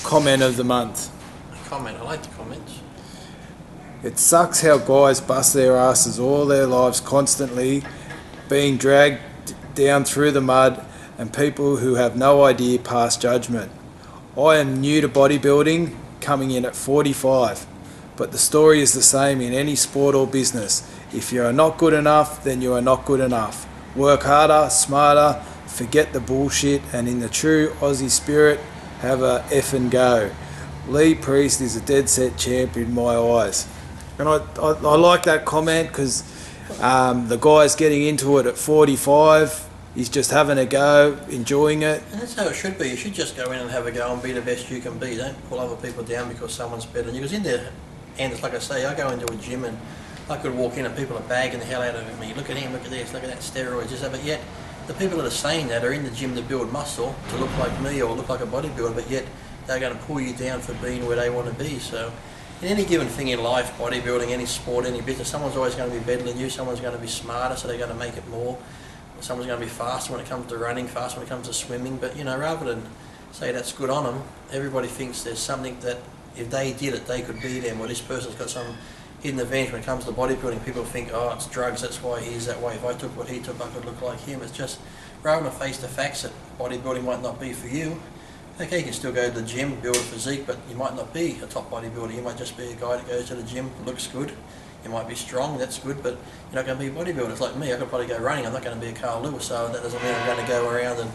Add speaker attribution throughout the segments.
Speaker 1: comment of the month.
Speaker 2: Comment. I like the comments.
Speaker 1: It sucks how guys bust their asses all their lives constantly being dragged down through the mud and people who have no idea pass judgment. I am new to bodybuilding, coming in at 45, but the story is the same in any sport or business. If you are not good enough, then you are not good enough. Work harder, smarter, forget the bullshit, and in the true Aussie spirit, have a effing go. Lee Priest is a dead set champ in my eyes. And I like that comment because the guy's getting into it at 45. He's just having a go, enjoying it.
Speaker 2: And that's how it should be. You should just go in and have a go and be the best you can be. Don't pull other people down because someone's better than you. Because in there, and it's like I say, I go into a gym and I could walk in and people are bagging the hell out of me. Look at him, look at this, look at that, steroids, this, that. But yet, the people that are saying that are in the gym to build muscle, to look like me or look like a bodybuilder, but yet they're going to pull you down for being where they want to be. So, in any given thing in life, bodybuilding, any sport, any business, someone's always going to be better than you, someone's going to be smarter, so they're going to make it more. Someone's going to be faster when it comes to running, faster when it comes to swimming, but you know, rather than say that's good on them, everybody thinks there's something that if they did it, they could be them, or this person's got some hidden advantage when it comes to bodybuilding. People think, oh, it's drugs, that's why he's that way. If I took what he took, I could look like him. It's just, rather than face the facts that bodybuilding might not be for you, okay, you can still go to the gym, build a physique, but you might not be a top bodybuilder. You might just be a guy that goes to the gym, looks good. You might be strong, that's good, but you're not going to be a bodybuilder. It's like me, I could probably go running, I'm not going to be a Carl Lewis, so that doesn't mean I'm going to go around and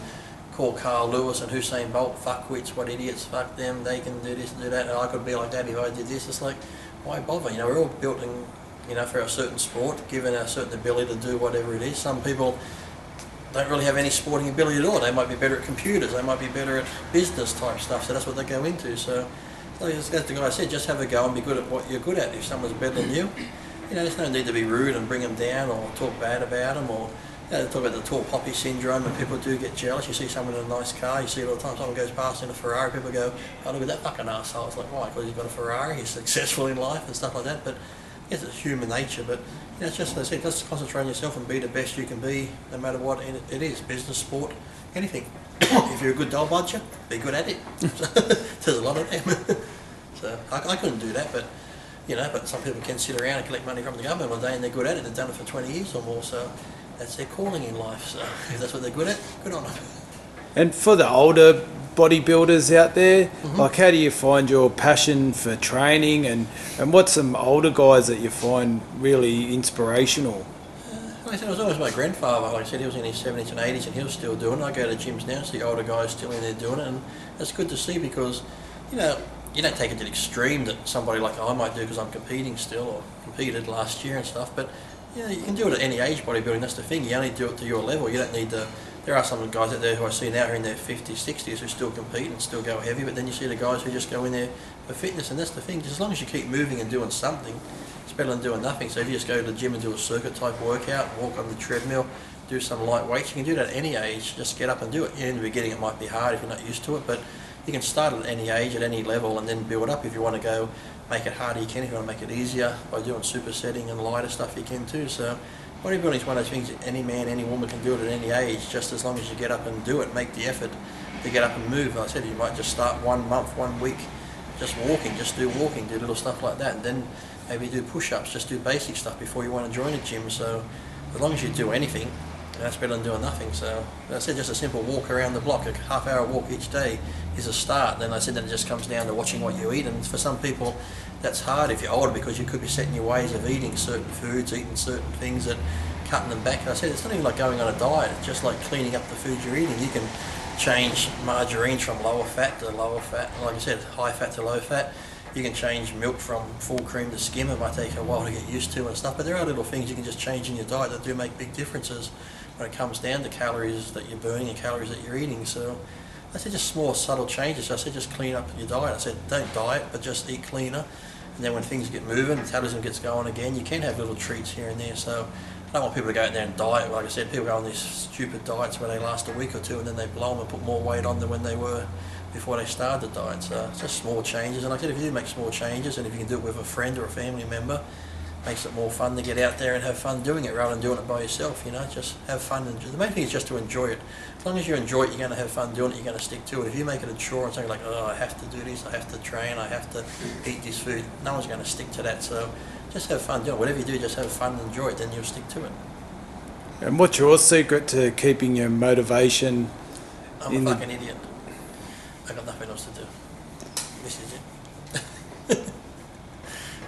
Speaker 2: call Carl Lewis and Usain Bolt fuckwits, what idiots, fuck them, they can do this and do that, and I could be like that if I did this. It's like, why bother? You know, we're all built in, you know, for a certain sport, given a certain ability to do whatever it is. Some people don't really have any sporting ability at all. They might be better at computers, they might be better at business type stuff, so that's what they go into. So, like as the guy said, just have a go and be good at what you're good at. If someone's better than you, you know, there's no need to be rude and bring them down or talk bad about them, or you know, talk about the tall poppy syndrome, and people do get jealous. You see someone in a nice car, you see it all the time, someone goes past in a Ferrari, people go, oh, look at that fucking arsehole. It's like, why? Because he's got a Ferrari, he's successful in life and stuff like that. But yes, it's human nature, but you know, it's just, as I said, just concentrate on yourself and be the best you can be, no matter what it is, business, sport, anything. If you're a good doll puncher, be good at it. There's a lot of them. So I couldn't do that, but you know, but some people can sit around and collect money from the government all day and they're good at it. They've done it for 20 years or more, so that's their calling in life. So if that's what they're good at, good on them.
Speaker 1: And for the older bodybuilders out there, like how do you find your passion for training, and what's some older guys that you find really inspirational?
Speaker 2: Like I said, it was always my grandfather. Like I said, he was in his 70s and 80s and he was still doing it. I go to gyms now and see older guys still in there doing it, and it's good to see because, you know, you don't take it to the extreme that somebody like I might do because I'm competing still, or competed last year and stuff, but you know, you can do it at any age bodybuilding. That's the thing, you only do it to your level. You don't need to, there are some guys out there who I see now who are in their 50s, 60s who still compete and still go heavy, but then you see the guys who just go in there for fitness, and that's the thing, just as long as you keep moving and doing something, it's better than doing nothing. So if you just go to the gym and do a circuit type workout, walk on the treadmill, do some light weights, you can do that at any age, just get up and do it. In the beginning it might be hard if you're not used to it, but you can start at any age, at any level, and then build up. If you want to go make it harder, you can. If you want to make it easier by doing supersetting and lighter stuff, you can too. So bodybuilding is one of those things that any man, any woman can do it at any age, just as long as you get up and do it, make the effort to get up and move. Like I said, you might just start 1 month, 1 week, just walking, just do walking, do little stuff like that, and then maybe do push-ups, just do basic stuff before you want to join a gym. So as long as you do anything, that's better than doing nothing. So I said, just a simple walk around the block, a half-hour walk each day is a start. Then I said that it just comes down to watching what you eat, and for some people that's hard if you're older because you could be setting your ways of eating certain foods, eating certain things, and cutting them back. And I said it's not even like going on a diet, it's just like cleaning up the food you're eating. You can change margarines from lower fat to lower fat, like I said, high fat to low fat. You can change milk from full cream to skim. It might take a while to get used to and stuff, but there are little things you can just change in your diet that do make big differences when it comes down to calories that you're burning and calories that you're eating. So I said just small subtle changes. So I said just clean up your diet. I said don't diet, but just eat cleaner, and then when things get moving, metabolism gets going again, you can have little treats here and there. So I don't want people to go out there and diet. Like I said, people go on these stupid diets where they last a week or two and then they blow them and put more weight on than when they were before they started the diet. So it's just small changes, and like I said, if you do make small changes, and if you can do it with a friend or a family member, makes it more fun to get out there and have fun doing it rather than doing it by yourself, you know, just have fun. And the main thing is just to enjoy it. As long as you enjoy it, you're going to have fun doing it, you're going to stick to it. If you make it a chore and something like, oh, I have to do this, I have to train, I have to eat this food, no one's going to stick to that. So just have fun doing it. Whatever you do, just have fun and enjoy it, then you'll stick to it.
Speaker 1: And what's your secret to keeping your motivation?
Speaker 2: I'm a fucking idiot. I've got nothing else to do. This is it.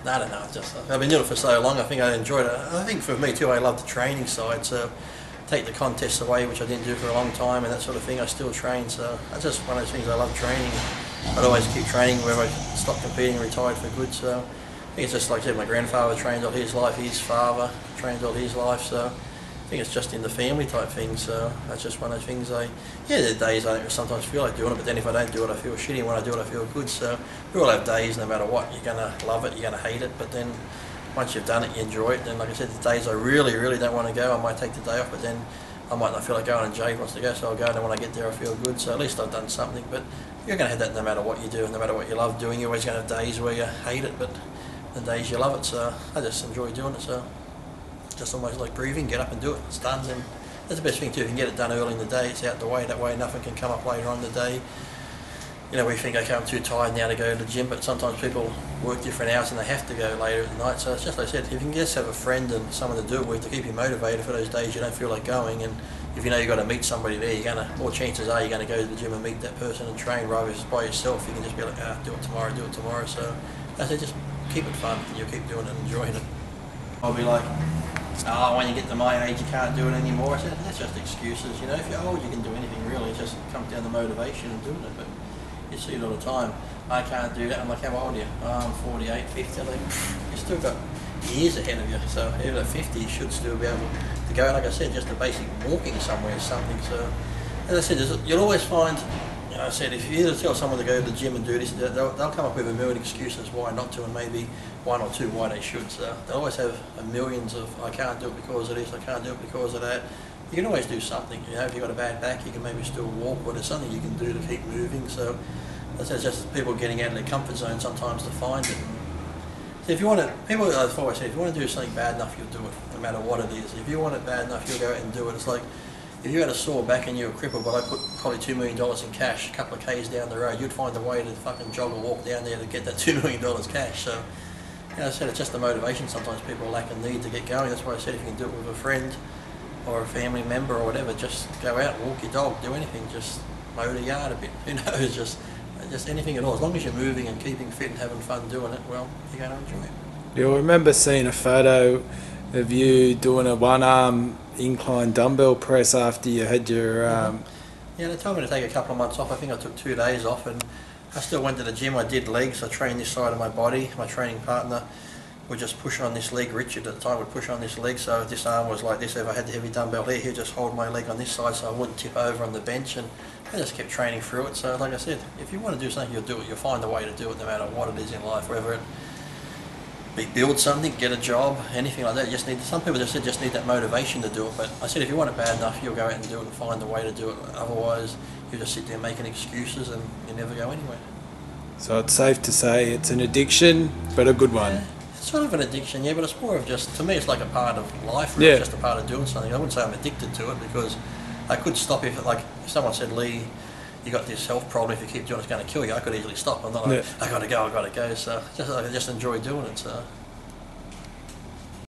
Speaker 2: No, I don't know. I've been doing it for so long. I think I enjoyed it. I think for me too, I love the training side. So take the contests away, which I didn't do for a long time, and that sort of thing. I still train. So that's just one of those things. I love training. I'd always keep training wherever I stopped competing, retired for good. So I think it's just like I said, my grandfather trained all his life. His father trained all his life. So I think it's just in the family type thing. So that's just one of those things. There are days I sometimes feel like doing it, but then if I don't do it, I feel shitty. When I do it, I feel good. So we all have days, no matter what. You're gonna love it, you're gonna hate it, but then once you've done it, you enjoy it. Then, like I said, the days I really, really don't want to go, I might take the day off, but then I might not feel like going, and Jake wants to go, so I'll go. And then when I get there, I feel good. So at least I've done something. But you're gonna have that no matter what you do, no matter what you love doing. You're always gonna have days where you hate it, but the days you love it. So I just enjoy doing it. So just almost like breathing, get up and do it. It's done. And that's the best thing too. If you can get it done early in the day, it's out the way. That way nothing can come up later on in the day. You know, we think, okay, I'm too tired now to go to the gym, but sometimes people work different hours and they have to go later at night. So it's just like I said, if you can just have a friend and someone to do it with to keep you motivated for those days you don't feel like going, and if you know you've got to meet somebody there, more chances are you're going to go to the gym and meet that person and train, rather than just by yourself. You can just be like, do it tomorrow. So I said, just keep it fun and you'll keep doing it and enjoying it. I'll be like, oh, when you get to my age, you can't do it anymore. I said, that's just excuses. You know, if you're old, you can do anything really. It just comes down to motivation and doing it. But you see it all the time. I can't do that. I'm like, how old are you? Oh, I'm 48, 50. I'm like, you've still got years ahead of you. So even at 50, you should still be able to go. Like I said, just the basic walking somewhere is something. So, as I said, you'll always find, you know, I said, if you either tell someone to go to the gym and do this, they'll come up with a million excuses why not to, and maybe one or two why they should. So they'll always have millions of, I can't do it because of this, I can't do it because of that. You can always do something. You know, if you've got a bad back, you can maybe still walk, but there's something you can do to keep moving. So that's just people getting out of their comfort zone sometimes to find it. So if you want to, people I've always said, if you want to do something bad enough, you'll do it, no matter what it is. If you want it bad enough, you'll go out and do it. It's like, if you had a sore back and you were crippled, but I put probably $2 million in cash a couple of Ks down the road, you'd find a way to fucking jog or walk down there to get that $2 million cash. So, you know, I said, it's just the motivation sometimes people lack and need to get going. That's why I said if you can do it with a friend or a family member or whatever, just go out, walk your dog, do anything, just mow the yard a bit, you know, just anything at all. As long as you're moving and keeping fit and having fun doing it, well, you're going to enjoy it.
Speaker 1: You'll remember seeing a photo of you doing a one-arm incline dumbbell press after you had your...
Speaker 2: Yeah, they told me to take a couple of months off. I think I took 2 days off, and I still went to the gym. I did legs. I trained this side of my body. My training partner would just push on this leg. Richard at the time would push on this leg, so if this arm was like this, if I had the heavy dumbbell here, he'd just hold my leg on this side so I wouldn't tip over on the bench, and I just kept training through it. So like I said, if you want to do something, you'll do it. You'll find a way to do it no matter what it is in life, whether it be build something, get a job, anything like that. You just need, some people just need that motivation to do it, but I said if you want it bad enough, you'll go out and do it and find a way to do it. Otherwise, you just sit there making excuses and you never go anywhere.
Speaker 1: So it's safe to say it's an addiction, but a good one.
Speaker 2: Yeah, it's sort of an addiction, yeah, but it's more of just, to me it's like a part of life, really. Yeah. It's just a part of doing something. I wouldn't say I'm addicted to it, because I could stop if someone said, Lee, you got this health problem, if you keep doing it, it's going to kill you. I could easily stop. I'm not like, I got to go. So I just enjoy doing it. So